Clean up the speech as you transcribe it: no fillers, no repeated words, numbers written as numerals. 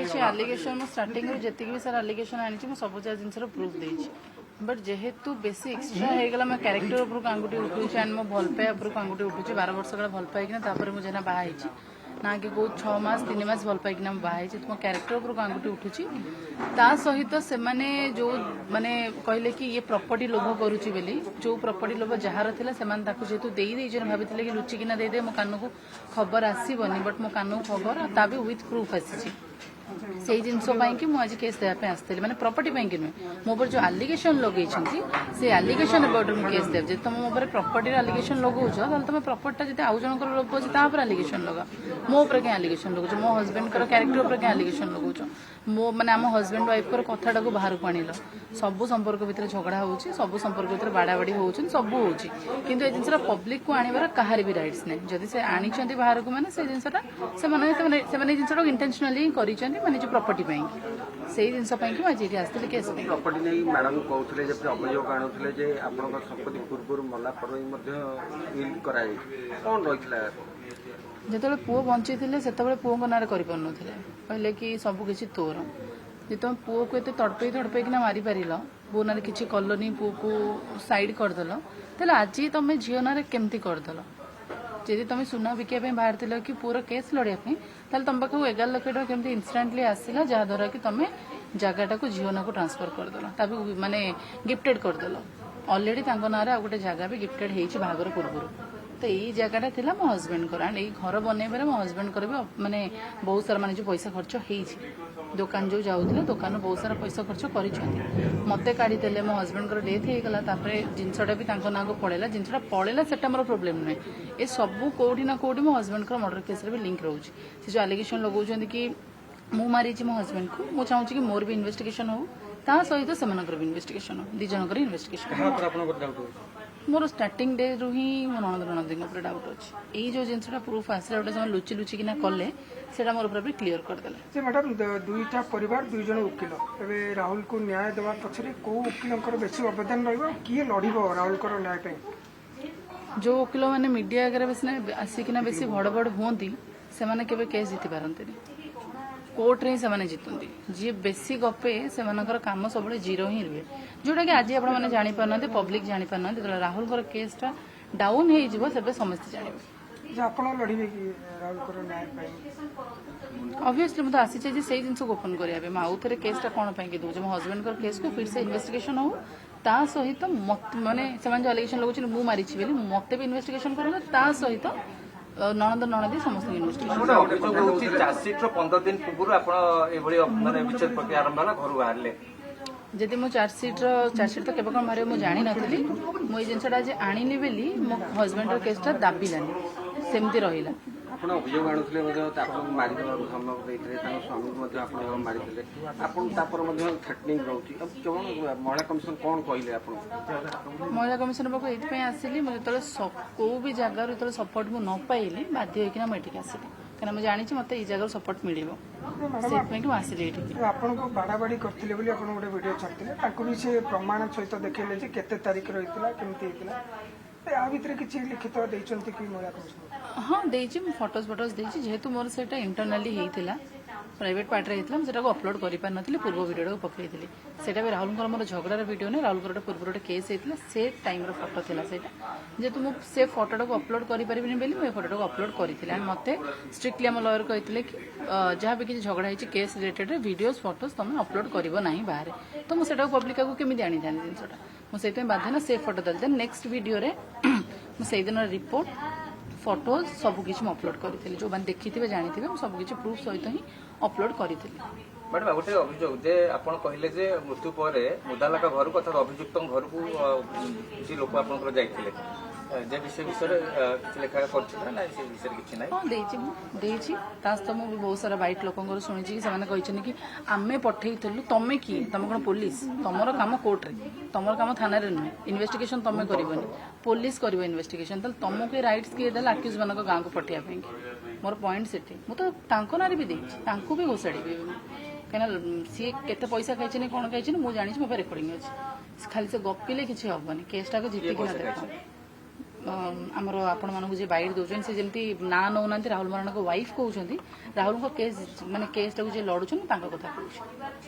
କିଛି ଆଲିଗେସନ ମୁଁ ଷ୍ଟାର୍ଟିଂ ରୁ ଯେତିକି ବି ସାର୍ ଆଲିଗେସନ ଆଣିଛି ମୁଁ ସବୁ ଯାକ ଜିନିଷର ପ୍ରୁଫ୍ ଦେଇଛି बट जेहेतु बेसी एक्सट्रा होगा मैं क्यारेक्टर उपरको आंगुठी उठूँ एंड मो भल पाए उपरको आंगुठी उठूँ 12 वर्ष काल भल पाइकिना मुझे ना बाहर ना कि कौ 6 मास 3 मास भल पाइकिना बाहर तो मो क्यारेक्टर उपरको आंगुठी उठूँ ता सहित से माने जो माने कहले कि ये प्रॉपर्टी लोभ करुच्ची बोली जो प्रॉपर्टी लोभ जार था से जेहेतु देदेन भाई कि लुचिकिना दे मो कान को खबर आसबनी बट मो कान को खबर ता भी विथ प्रूफ आसी से जिनस कि मुझे केस देवाई आसती मैंने प्रॉपर्टी कि नुहे मो पर जो आलिगेशन लगे से आलिगेशन अबाउट मु केस देव जब तुम मो प्रॉपर्टी आलिगेशन लगाऊच तुम प्रॉपर्टी जब आउ जन लोभ अच्छे आलिगेशन लगा मो क्या आलिगेशन लगाऊ मो हजबैंड क्यारेक्टर क्या आलिगेशन लगाऊच मो मैंने आम हजबैंड वाइफ कथाटा को बाहर को आनिल सब संपर्क भितर झगड़ा हो सब संपर्क भितर बाड़ाबाड़ी हो सब हो किंतु ए जिनसा पब्लिक को आनिबार कहार भी राइट्स नहीं जदि से आनी बाहर को मैंने से जिनसा जिनसा इंटेंशनली माने जो प्रॉपर्टी से जिनस मुझे आसती केस प्रॉपर्टी नहीं मैडम कहते जब अभियोग आणुले जे आपन संपत्ति पूर्व मला पर विल कराई कौन रही जो पुओ बंची से पुओ ना कहले कि सबकि तोर जो तुम पुओ को तड़पे मारी पार पो ना कि कलनी पुओ को साइड करदेल तो आज तुम झील ना केमती करदेल जदि तुम सुना बिकापी बाहर थी कि पुअर केस लड़ाई तुम पाक 11 लाख टका केमती इनस्टांटली आसला जहाद्वारा कि तुम जगटा को झील ना को ट्रांसफर करदेल माने गिफ्टेड करदेल अलरेडी ना आ गोटे जगह भी गिफ्टेड हो बाहागर पूर्व तो यही जगटा थी मो हजबैंड को एंड ये घर बनइबार मो हजबैंड को भी माने बहुत सारा माने जो पैसा खर्च हो दुकान जो जाऊे दुकान बहुत सारा पैसा खर्च कर मत काढ़ीदे मो हजबैंड को डेथ होगला जिनसटा भी ना को पड़ेगा जिनसटा पड़ेगा से मोर प्रोब्लेम नुहे ये सब कौटी ना कौटी मो हजबैंड को मर्डर केस भी लिंक रोचे से जो आलिगेशन लगाउछन्ति कि मु मारी मो हजबैंड को मुझे चाहूँ कि मोर भी इन्वेस्टिगेशन हो ता सहित से भी इन्वेस्टिगेशन हो दी जनकर इन्वेस्टिगेशन मोर स्टार्टिंग डे रु ही मो ननद ननदी डाउट अच्छे यही जो जिनसा प्रूफ आसला गोटे लुचि लुचिकिना कले से मोर भी क्लीयर करदे मैडम दुईटा परिवार दुई जन वकिल ए राहुल को न्याय देवा पक्षरे को वकिल बेसी अवदान किए लड़ राहुल को न्याय जो वकिल मैंने मीडिया आगे आसिकिना बेसी भड़ भड़ हमें से केवे केस जीति पारती कोर्ट रे ही जीतती जी बेसी गपे से कम सब जीरो ही रुए जोटा कि आज आप जापार पब्लिक जापार ना राहुल केसटा डाउन हो समस्त जानवे ऑब्वियसली मुझे आसी से जिन ओपन करेंगे आउ थे केसटा कौन कि दूसरे मो हजबैंड केस को फिर से इन्वेस्टिगेशन हो ता सहित माने जो आलिगेशन लगुच मु मारी मत भी इन्वेस्टिगेशन कर सहित ननद ननदी समस्त इन्वेस्टिगेशन चार्जसीट 15 दिन पूर्व विचार प्रक्रिया आरंभ घर बाहर जदि मो चार्जसीट तो केवे कौन बाहर मुझे जानी नी मुझे जिनसा आज आनी बोली मो हजबैंड केसटा दाबिलानी सेमती रहा आप अभियोग आणुले मारिदे स्वामी आप मारी थ्रेटनिंग रोचे महिला कमिशन कौन कहले महिला कमिशन पाक ये आसली मुझे कौ भी जगार जो सपोर्ट मुझे न पाइली बाध्य होना मुझे आसली कहीं मुझे जानी मत ये जगह सपोर्ट मिल आसली आपको बाड़ाबाड़ी करते गोटे वीडियो छाड़ते भी से प्रमाण सहित देखले केते तारीख रही केमती किसी लिखित देती कि महिला कमिशन हाँ देती फोटोज जेहेतु मोर से इंटरनाली होता प्राइवेट पार्ट रे होता मुझे अपलोड कर पार नी पूर्व वीडियो को पकई थी राहुल मोर झगड़ार वीडियो नहीं राहुल गोटे पूर्व गोटे केस होता से टाइम फोटो था जेहेतु मुझे फोटोटा को अपलोड करें बोली मुझे फोटोटा को अपलोड करी एंड मत स्ट्रिक्टली आम लयर कहते कि जहाँ भी किसी झगड़ा होती केस रिलेटेड वीडियोज फोटोज तुम अपलोड कर बाहर तो मुझे पब्लिक को केमी आनी था जिनसा मुझे बाध्य ना से फोटो देते नेक्स्ट वीडियो मुझे दिन रिपोर्ट फोटोज सबकि अपलोड करी जो मैंने देखी थे जानी थे सबकि प्रूफ सहित ही अपलोड करी मैडम गोटे अभियोग जे आप कहले जे मृत्यु पर मुदालाका घर को अर्थात अभियुक्त घर को किसी लोक आप जाइए जे विषय किसी लेखा तो मुझे बहुत सारा व्हाइट लोक शुणी कि आमे पठेलु तुम कि तुम कौन पुलिस तुम कम कोर्ट रे तुम कम थाना नुहे इन्वेस्टिगेशन तुम कर पुलिस कर इन्वेस्टिगेशन तुमको रईट्स किए देला आक्यूज मान गाँव को पठाई मोर पॉइंट से मुझे ना भी देती भी घोषाड़ी कहीं सी केते पैसा खाई कौन खाई मुझे जानी मो रिकॉर्डिंग अच्छी खाली से गपिले किसी हेनी केसटा को जीतिक देख ଆମର ଆପଣମାନଙ୍କୁ ଯେ ବାଇଟ୍ ଦେଉଛନ୍ତି ସେ ଯେମିତି ନାଁ ନେଉନାହାନ୍ତି ରାହୁଲ ମହାରାଣାଙ୍କ ୱାଇଫ୍ କହୁଛନ୍ତି ରାହୁଲଙ୍କ କେସ୍ ମାନେ କେସ୍ଟାକୁ ଯିଏ ଲଢୁଛନ୍ତି ତାଙ୍କ କଥା କହୁଛି।